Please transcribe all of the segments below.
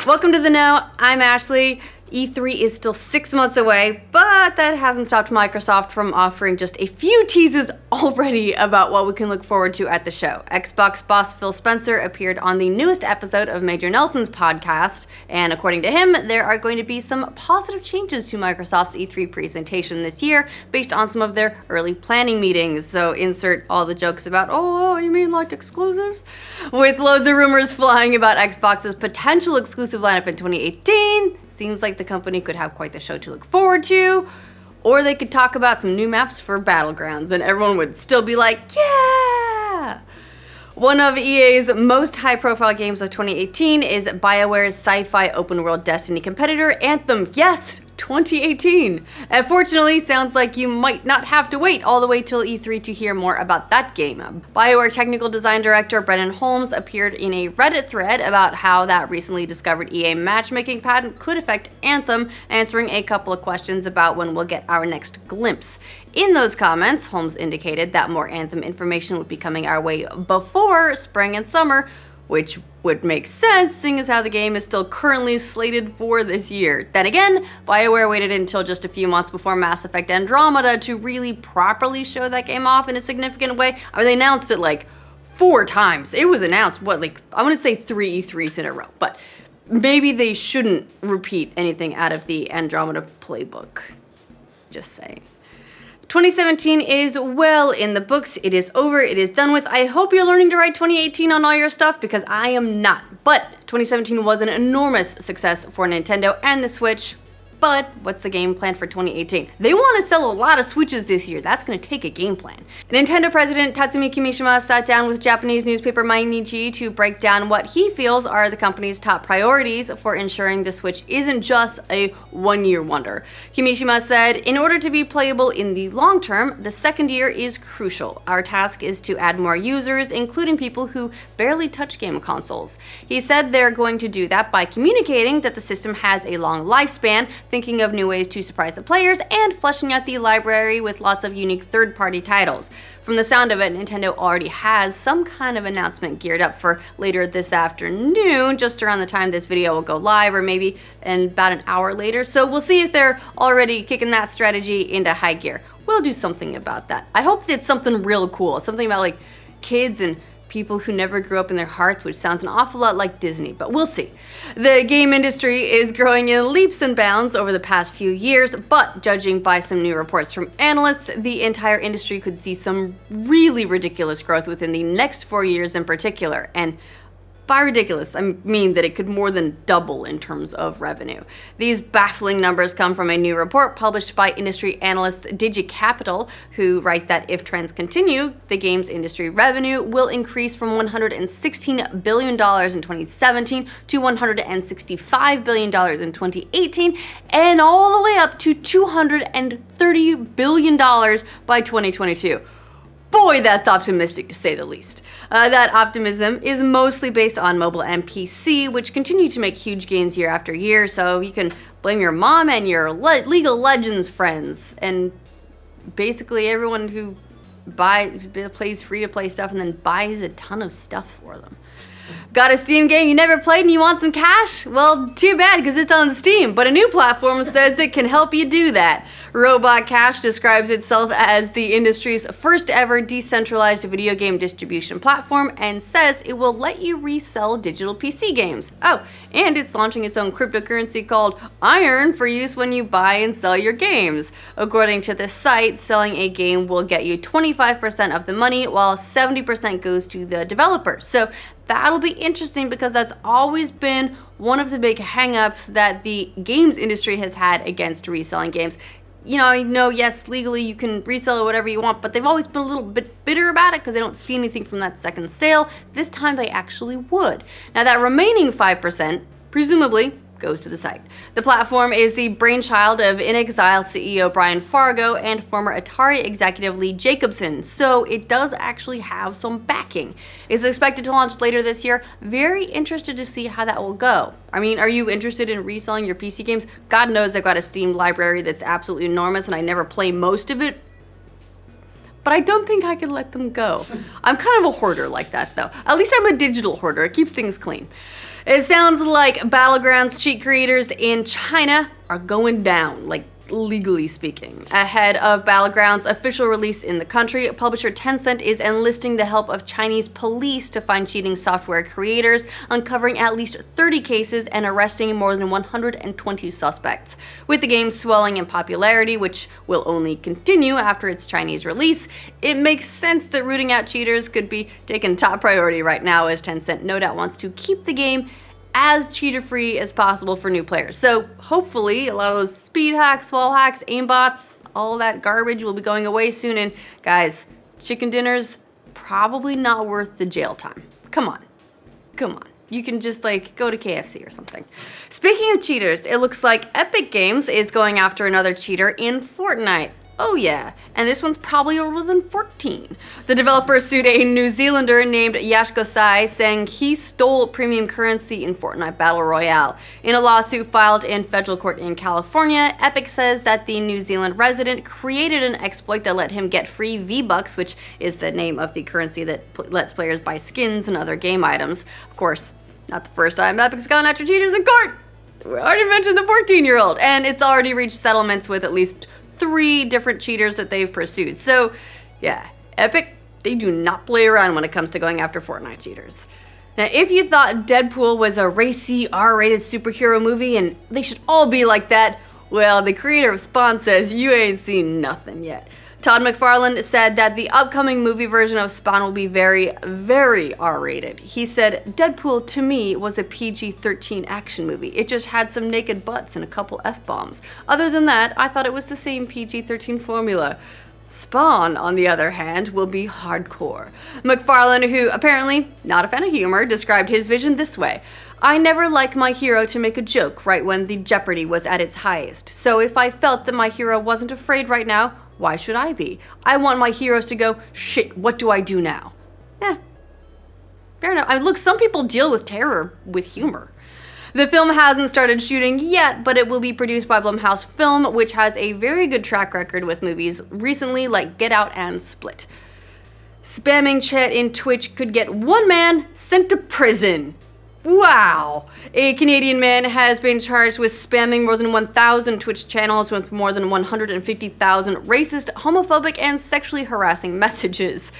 Welcome to the Know. I'm Ashley. E3 is still 6 months away, but that hasn't stopped Microsoft from offering just a few teases already about what we can look forward to at the show. Xbox boss Phil Spencer appeared on the newest episode of Major Nelson's podcast, and according to him, there are going to be some positive changes to Microsoft's E3 presentation this year based on some of their early planning meetings. So insert all the jokes about, oh, you mean like exclusives? With loads of rumors flying about Xbox's potential exclusive lineup in 2018, seems like the company could have quite the show to look forward to, or they could talk about some new maps for Battlegrounds and everyone would still be like, yeah! One of EA's most high-profile games of 2018 is BioWare's sci-fi open-world Destiny competitor, Anthem. Yes, 2018. Unfortunately, sounds like you might not have to wait all the way till E3 to hear more about that game. BioWare technical design director Brennan Holmes appeared in a Reddit thread about how that recently discovered EA matchmaking patent could affect Anthem, answering a couple of questions about when we'll get our next glimpse. In those comments, Holmes indicated that more Anthem information would be coming our way before spring and summer, which would make sense, seeing as how the game is still currently slated for this year. Then again, BioWare waited until just a few months before Mass Effect Andromeda to really properly show that game off in a significant way. I mean, they announced it like 4 times. It was announced, I'm gonna say 3 E3s in a row, but maybe they shouldn't repeat anything out of the Andromeda playbook. Just saying. 2017 is well in the books. It is over. It is done with. I hope you're learning to write 2018 on all your stuff because I am not. But 2017 was an enormous success for Nintendo and the Switch. But what's the game plan for 2018? They want to sell a lot of Switches this year. That's going to take a game plan. Nintendo President Tatsumi Kimishima sat down with Japanese newspaper Mainichi to break down what he feels are the company's top priorities for ensuring the Switch isn't just a one-year wonder. Kimishima said, "In order to be playable in the long term, the second year is crucial. Our task is to add more users, including people who barely touch game consoles." He said they're going to do that by communicating that the system has a long lifespan, thinking of new ways to surprise the players, and fleshing out the library with lots of unique third-party titles. From the sound of it, Nintendo already has some kind of announcement geared up for later this afternoon, just around the time this video will go live, or maybe in about an hour later. So we'll see if they're already kicking that strategy into high gear. We'll do something about that. I hope it's something real cool, something about like kids and people who never grew up in their hearts, which sounds an awful lot like Disney, but we'll see. The game industry is growing in leaps and bounds over the past few years, but judging by some new reports from analysts, the entire industry could see some really ridiculous growth within the next 4 years in particular. And by ridiculous, I mean that it could more than double in terms of revenue. These baffling numbers come from a new report published by industry analysts DigiCapital, who write that if trends continue, the games industry revenue will increase from $116 billion in 2017 to $165 billion in 2018, and all the way up to $230 billion by 2022. Boy, that's optimistic to say the least. That optimism is mostly based on mobile and PC, which continue to make huge gains year after year, so you can blame your mom and your League of Legends friends, and basically everyone who plays free-to-play stuff and then buys a ton of stuff for them. Got a Steam game you never played and you want some cash? Well, too bad because it's on Steam, but a new platform says it can help you do that. Robot Cash describes itself as the industry's first ever decentralized video game distribution platform and says it will let you resell digital PC games. Oh, and it's launching its own cryptocurrency called Iron for use when you buy and sell your games. According to the site, selling a game will get you 25% of the money while 70% goes to the developer. So that'll be interesting because that's always been one of the big hang-ups that the games industry has had against reselling games. You know, I know, yes, legally you can resell it whatever you want, but they've always been a little bit bitter about it because they don't see anything from that second sale. This time they actually would. Now that remaining 5%, presumably, goes to the site. The platform is the brainchild of InXile CEO Brian Fargo and former Atari executive Lee Jacobson, so it does actually have some backing. It's expected to launch later this year. Very interested to see how that will go. I mean, are you interested in reselling your PC games? God knows I've got a Steam library that's absolutely enormous and I never play most of it. but I don't think I could let them go. I'm kind of a hoarder like that, though. At least I'm a digital hoarder. It keeps things clean. It sounds like Battlegrounds cheat creators in China are going down, like legally speaking. Ahead of Battlegrounds' official release in the country, publisher Tencent is enlisting the help of Chinese police to find cheating software creators, uncovering at least 30 cases and arresting more than 120 suspects. With the game swelling in popularity, which will only continue after its Chinese release, it makes sense that rooting out cheaters could be taken top priority right now, as Tencent no doubt wants to keep the game as cheater-free as possible for new players. So hopefully a lot of those speed hacks, wall hacks, aimbots, all that garbage will be going away soon. And guys, chicken dinners, probably not worth the jail time. Come on. You can just like go to KFC or something. Speaking of cheaters, it looks like Epic Games is going after another cheater in Fortnite. Oh yeah, and this one's probably older than 14. The developer sued a New Zealander named Yashkosai, saying he stole premium currency in Fortnite Battle Royale. In a lawsuit filed in federal court in California, Epic says that the New Zealand resident created an exploit that let him get free V-Bucks, which is the name of the currency that lets players buy skins and other game items. Of course, not the first time Epic's gone after cheaters in court. We already mentioned the 14-year-old, and it's already reached settlements with at least 3 different cheaters that they've pursued. So yeah, Epic, they do not play around when it comes to going after Fortnite cheaters. Now, if you thought Deadpool was a racy, R-rated superhero movie and they should all be like that, well, the creator of Spawn says you ain't seen nothing yet. Todd McFarlane said that the upcoming movie version of Spawn will be very, very R-rated. He said, Deadpool to me was a PG-13 action movie. It just had some naked butts and a couple F-bombs. Other than that, I thought it was the same PG-13 formula. Spawn, on the other hand, will be hardcore. McFarlane, who apparently not a fan of humor, described his vision this way. I never like my hero to make a joke right when the jeopardy was at its highest. So if I felt that my hero wasn't afraid right now, why should I be? I want my heroes to go, shit, what do I do now? Fair enough. Look, some people deal with terror with humor. The film hasn't started shooting yet, but it will be produced by Blumhouse Film, which has a very good track record with movies recently like Get Out and Split. Spamming chat in Twitch could get one man sent to prison. Wow! A Canadian man has been charged with spamming more than 1,000 Twitch channels with more than 150,000 racist, homophobic, and sexually harassing messages.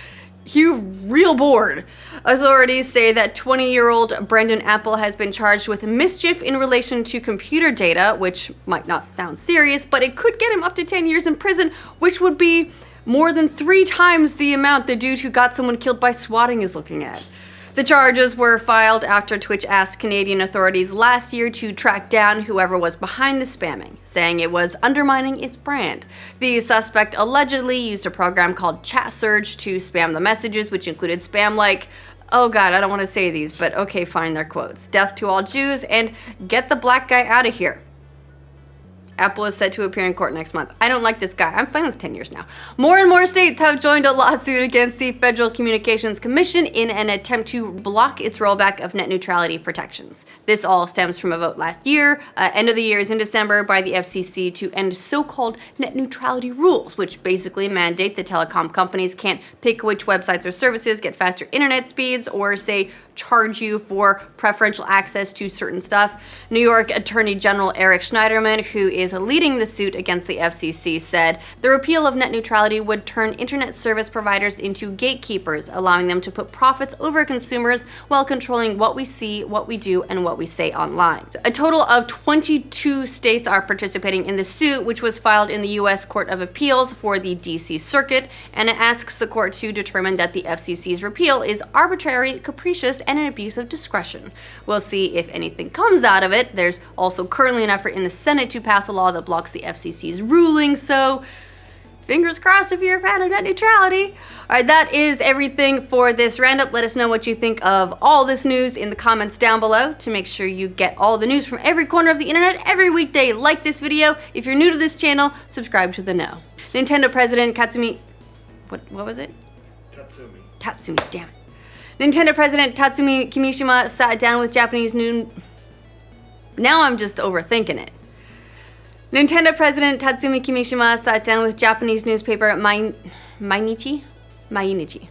You real bored. Authorities say that 20-year-old Brendan Apple has been charged with mischief in relation to computer data, which might not sound serious, but it could get him up to 10 years in prison, which would be more than 3 times the amount the dude who got someone killed by swatting is looking at. The charges were filed after Twitch asked Canadian authorities last year to track down whoever was behind the spamming, saying it was undermining its brand. The suspect allegedly used a program called Chat Surge to spam the messages, which included spam like, oh god, I don't want to say these, but okay, fine, they're quotes. Death to all Jews and get the black guy out of here. Apple is set to appear in court next month. I don't like this guy. I'm fine with 10 years now. More and more states have joined a lawsuit against the Federal Communications Commission in an attempt to block its rollback of net neutrality protections. This all stems from a vote last year, end of the year is in December, by the FCC to end so-called net neutrality rules, which basically mandate that telecom companies can't pick which websites or services get faster internet speeds or, say, charge you for preferential access to certain stuff. New York Attorney General Eric Schneiderman, who is leading the suit against the FCC, said the repeal of net neutrality would turn internet service providers into gatekeepers, allowing them to put profits over consumers while controlling what we see, what we do, and what we say online. A total of 22 states are participating in the suit, which was filed in the U.S. Court of Appeals for the D.C. Circuit, and it asks the court to determine that the FCC's repeal is arbitrary, capricious, and an abuse of discretion. We'll see if anything comes out of it. There's also currently an effort in the Senate to pass a law that blocks the FCC's ruling, so fingers crossed if you're a fan of net neutrality. Alright, that is everything for this roundup. Let us know what you think of all this news in the comments down below. To make sure you get all the news from every corner of the internet every weekday, like this video. If you're new to this channel, subscribe to the know. Nintendo President Katsumi... What was it? Tatsumi, damn it. Nintendo President Tatsumi Kimishima sat down with Japanese news... Now I'm just overthinking it. Nintendo President Tatsumi Kimishima sat down with Japanese newspaper Mainichi? Mainichi.